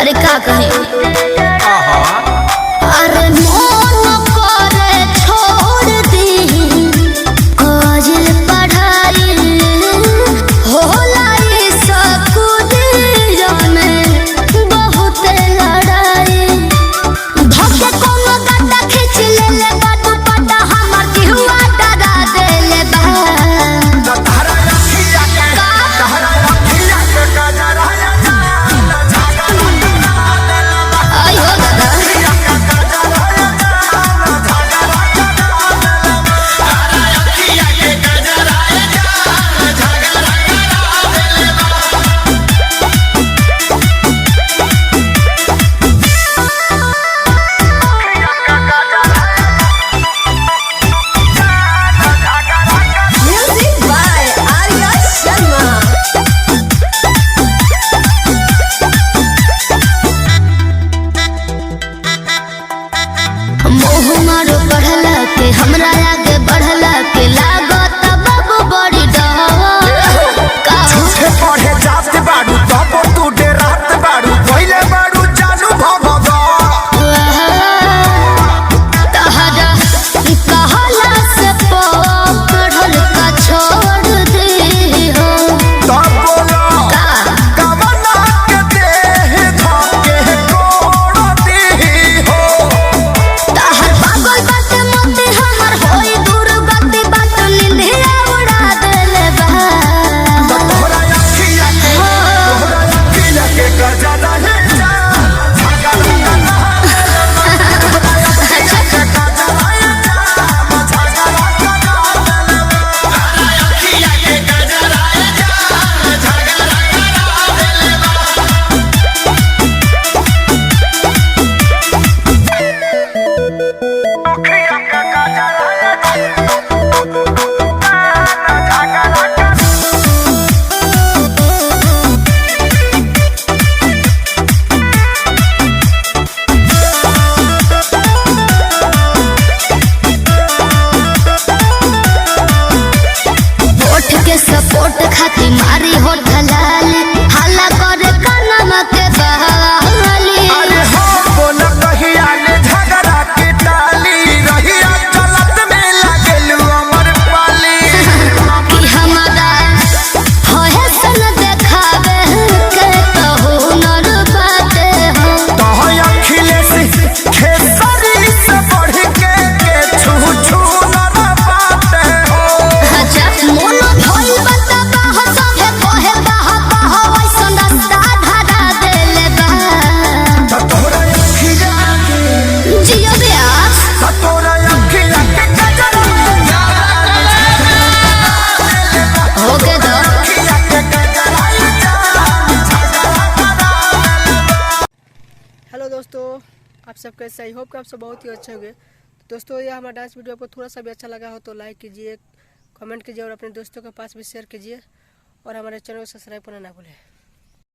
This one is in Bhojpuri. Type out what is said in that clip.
अरे का कहे अरे मन करे छोड़ दी काजल पढ़ाई होला सकुदिया में बहुत लड़ाई धके कोनो गड्ढा खींच ले बाटू पटा हमर केहुआ डरा देले बा हमरा आगे बढ़ला के लागत बाबू बड़ी डर का झूठे पढ़े जात बाड़ू तब तू डरात बाड़ू पहिले बाड़ू जानू भगवा तहरा कहला से पढ़ल का छोड़ दे हो तब बोला कवना के देह धके कोड़ दी हो तहर पागल बात मोते हमर होई दूर गति बात निंदिया उड़ा देले बा तोहरा अखिया के गजरा है सपोर्ट खाती मारी हो ढलाली हल्ला करे कानमा के बहाली अरे हो बोला कहिया ने झगड़ा के टाली रहिया चलत में लागेलू अमर पाली कि हमारा होए सन देखावे के तो हुनर बाटे हो तो अखिलेश खेसारी से बढ़ के छू छू न बाटे हो अच्छा मोनो भइल बता हो सभे कहे बाह वैसन रास्ता धरा देले बा तोरा अखिया के जियो ब्यास तोरा अखिया के गजरा होके दो अखिया के गजरा हेलो दोस्तों, आप सब कैसे? आई होप कि आप सब बहुत ही अच्छे होंगे। दोस्तों, यह हमारा डांस वीडियो आपको थोड़ा सा भी अच्छा लगा हो तो लाइक कीजिए, कमेंट कीजिए और अपने दोस्तों के पास भी शेयर कीजिए और हमारे चैनल को सब्सक्राइब करना ना भूलें।